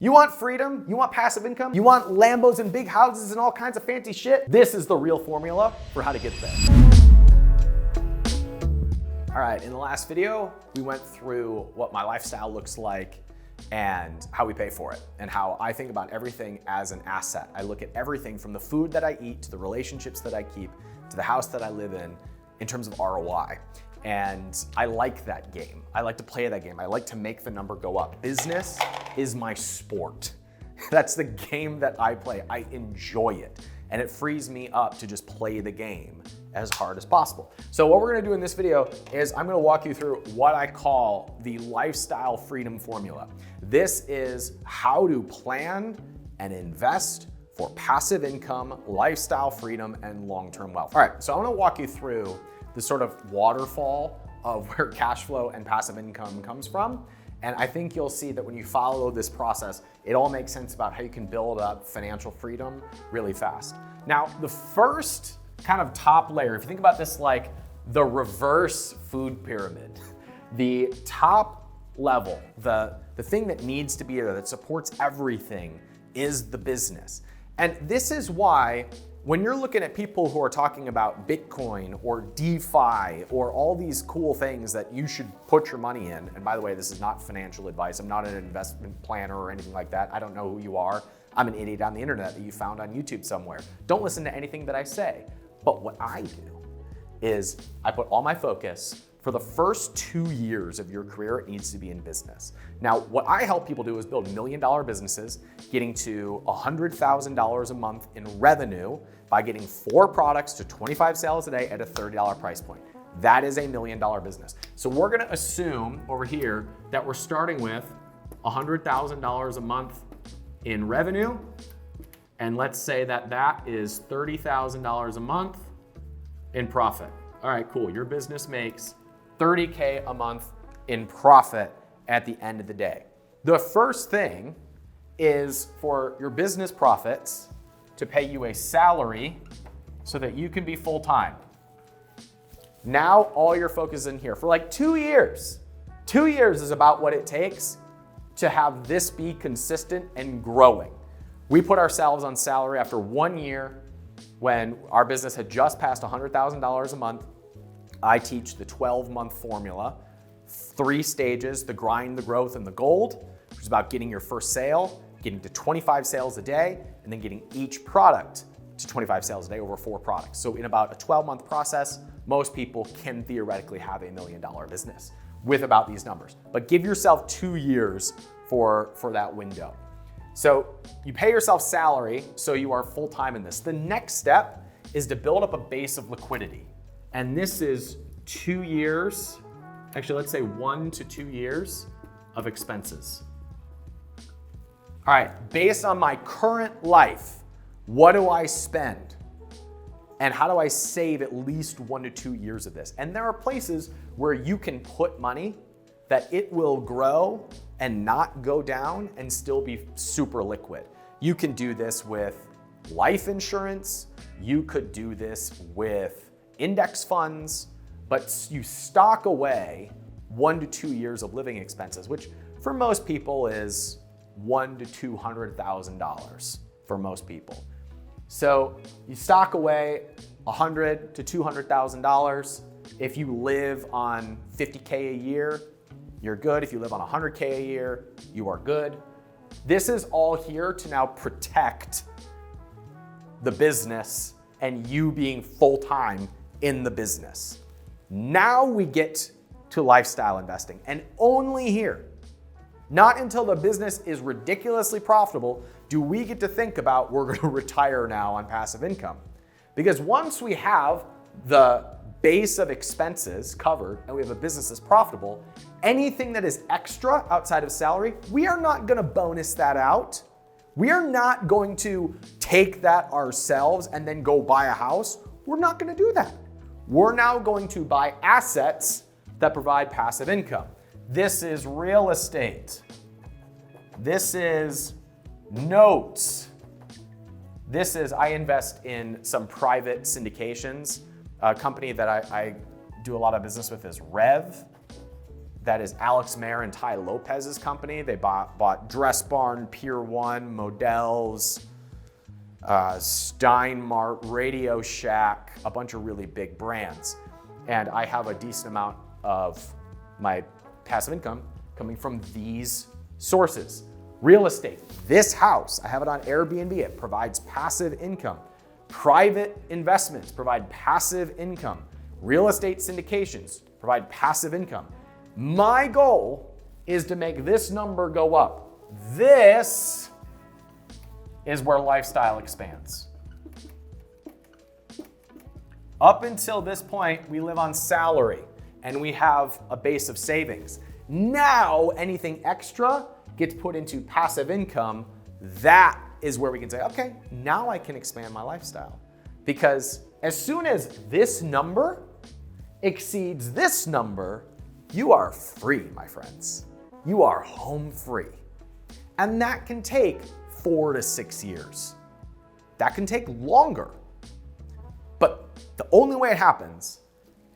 You want freedom? You want passive income? You want Lambos and big houses and all kinds of fancy shit? This is the real formula for how to get there. All right, in the last video, we went through what my lifestyle looks like and how we pay for it and how I think about everything as an asset. I look at everything from the food that I eat to the relationships that I keep to the house that I live in terms of ROI. And I like that game. I like to play that game. I like to make the number go up. Business is my sport. That's the game that I play. I enjoy it. And it frees me up to just play the game as hard as possible. So what we're gonna do in this video is I'm gonna walk you through what I call the lifestyle freedom formula. This is how to plan and invest for passive income, lifestyle freedom, and long-term wealth. All right, so I'm gonna walk you through the sort of waterfall of where cash flow and passive income comes from. And I think you'll see that when you follow this process, it all makes sense about how you can build up financial freedom really fast. Now, the first kind of top layer, if you think about this like the reverse food pyramid, the top level, the thing that needs to be there that supports everything is the business. And this is why when you're looking at people who are talking about Bitcoin or DeFi or all these cool things that you should put your money in, and by the way, this is not financial advice. I'm not an investment planner or anything like that. I don't know who you are. I'm an idiot on the internet that you found on YouTube somewhere. Don't listen to anything that I say. But what I do is I put all my focus for the first 2 years of your career, it needs to be in business. Now, what I help people do is build $1 million businesses, getting to $100,000 a month in revenue by getting 4 products to 25 sales a day at a $30 price point. That is a $1 million business. So we're gonna assume over here that we're starting with $100,000 a month in revenue. And let's say that that is $30,000 a month in profit. All right, cool. Your business makes $30K a month in profit at the end of the day. The first thing is for your business profits to pay you a salary so that you can be full-time. Now all your focus is in here for like 2 years. 2 years is about what it takes to have this be consistent and growing. We put ourselves on salary after 1 year when our business had just passed $100,000 a month. I teach the 12-month formula, 3 stages, the grind, the growth, and the gold, which is about getting your first sale, getting to 25 sales a day, and then getting each product to 25 sales a day over 4 products. So in about a 12-month process, most people can theoretically have a $1 million business with about these numbers. But give yourself 2 years for that window. So you pay yourself salary so you are full-time in this. The next step is to build up a base of liquidity. And this is 2 years, actually let's say 1 to 2 years of expenses. All right, based on my current life, what do I spend? And how do I save at least 1 to 2 years of this? And there are places where you can put money that it will grow and not go down and still be super liquid. You can do this with life insurance. You could do this with index funds, but you stock away 1 to 2 years of living expenses, which for most people is $100,000 to $200,000 for most people. So you stock away $100,000 to $200,000. If you live on $50K a year, you're good. If you live on $100K a year, you are good. This is all here to now protect the business and you being full-time in the business. Now we get to lifestyle investing, and only here, not until the business is ridiculously profitable, do we get to think about we're gonna retire now on passive income. Because once we have the base of expenses covered and we have a business that's profitable, anything that is extra outside of salary, we are not gonna bonus that out. We are not going to take that ourselves and then go buy a house. We're not gonna do that. We're now going to buy assets that provide passive income. This is real estate. This is notes. This is, I invest in some private syndications. A company that I do a lot of business with is Rev. that is Alex Mayer and Ty Lopez's company. They bought Dress Barn, Pier 1, Models, Steinmart, Radio Shack, a bunch of really big brands. And I have a decent amount of my passive income coming from these sources. Real estate, this house, I have it on Airbnb, it provides passive income. Private investments provide passive income. Real estate syndications provide passive income. My goal is to make this number go up. This is where lifestyle expands. Up until this point, we live on salary and we have a base of savings. Now, anything extra gets put into passive income. That is where we can say, okay, now I can expand my lifestyle. Because as soon as this number exceeds this number, you are free, my friends. You are home free. And that can take 4 to 6 years. That can take longer. But the only way it happens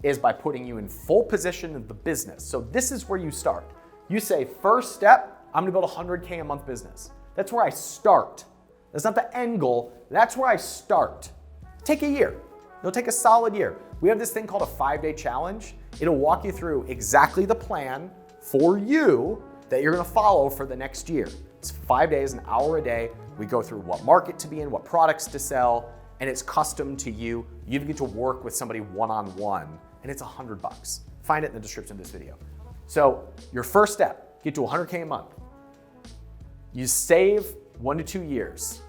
is by putting you in full position of the business. So this is where you start. You say, first step, I'm gonna build a 100K a month business. That's where I start. That's not the end goal. That's where I start. Take a year. It'll take a solid year. We have this thing called a 5-day challenge. It'll walk you through exactly the plan for you that you're gonna follow for the next year. It's 5 days, an hour a day. We go through what market to be in, what products to sell, and it's custom to you. You even get to work with somebody one-on-one, and it's $100. Find it in the description of this video. So your first step, get to 100K a month. You save 1 to 2 years.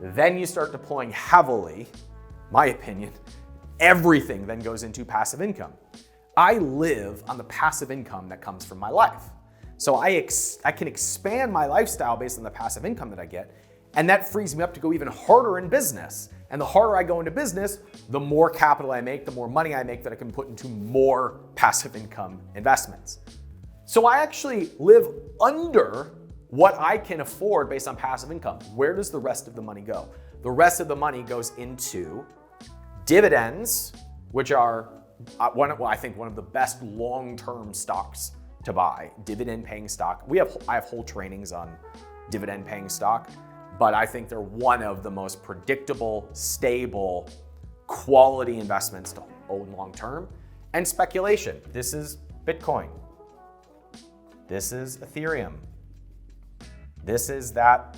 Then you start deploying heavily, my opinion, everything then goes into passive income. I live on the passive income that comes from my life. So I can expand my lifestyle based on the passive income that I get, and that frees me up to go even harder in business. And the harder I go into business, the more capital I make, the more money I make that I can put into more passive income investments. So I actually live under what I can afford based on passive income. Where does the rest of the money go? The rest of the money goes into dividends, which are I think one of the best long-term stocks to buy, dividend-paying stock. I have whole trainings on dividend-paying stock, but I think they're one of the most predictable, stable, quality investments to own long-term. And speculation. This is Bitcoin. This is Ethereum. This is that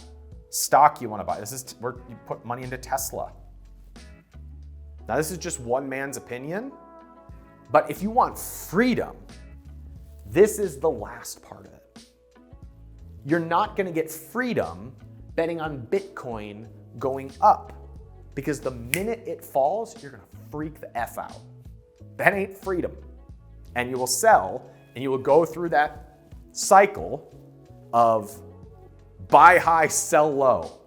stock you want to buy. This is where you put money into Tesla. Now, this is just one man's opinion, but if you want freedom, this is the last part of it. You're not going to get freedom betting on Bitcoin going up, because the minute it falls, you're going to freak the F out. That ain't freedom. And you will sell, and you will go through that cycle of buy high, sell low.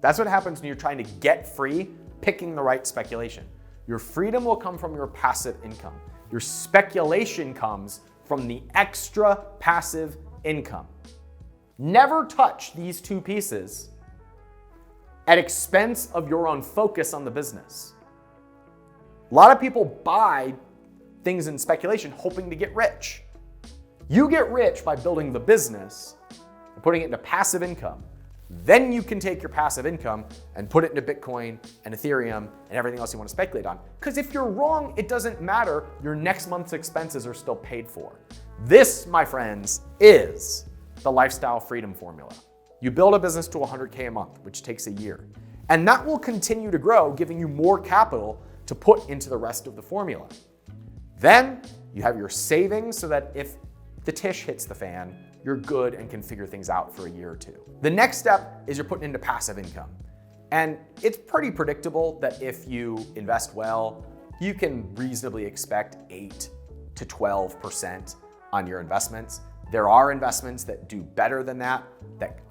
That's what happens when you're trying to get free, picking the right speculation. Your freedom will come from your passive income. Your speculation comes from the extra passive income. Never touch these two pieces at expense of your own focus on the business. A lot of people buy things in speculation hoping to get rich. You get rich by building the business and putting it into passive income. Then you can take your passive income and put it into Bitcoin and Ethereum and everything else you want to speculate on. Because if you're wrong, it doesn't matter. Your next month's expenses are still paid for. This, my friends, is the lifestyle freedom formula. You build a business to 100K a month, which takes a year. And that will continue to grow, giving you more capital to put into the rest of the formula. Then you have your savings so that if the tish hits the fan, you're good and can figure things out for a year or two. The next step is you're putting into passive income. And it's pretty predictable that if you invest well, you can reasonably expect 8 to 12% on your investments. There are investments that do better than that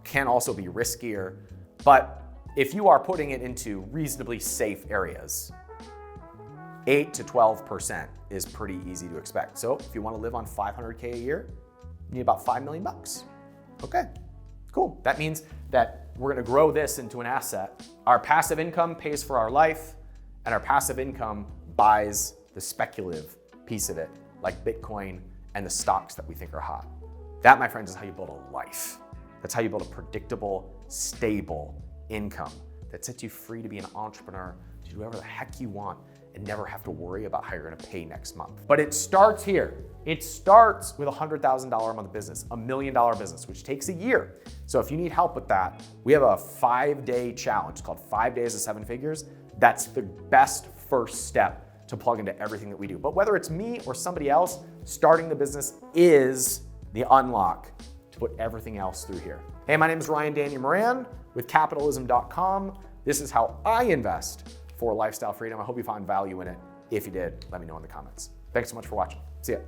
can also be riskier. But if you are putting it into reasonably safe areas, 8 to 12% is pretty easy to expect. So if you want to live on 500K a year, you need about $5 million. Okay, cool. That means that we're going to grow this into an asset. Our passive income pays for our life, and our passive income buys the speculative piece of it, like Bitcoin and the stocks that we think are hot. That, my friends, is how you build a life. That's how you build a predictable, stable income that sets you free to be an entrepreneur, to do whatever the heck you want, and never have to worry about how you're gonna pay next month. But it starts here. It starts with a $100,000 a month business, $1 million business, which takes a year. So if you need help with that, we have a 5-day challenge called 5 Days to 7 Figures. That's the best first step to plug into everything that we do. But whether it's me or somebody else, starting the business is the unlock to put everything else through here. Hey, my name is Ryan Daniel Moran with capitalism.com. This is how I invest for lifestyle freedom. I hope you found value in it. If you did, let me know in the comments. Thanks so much for watching. See ya.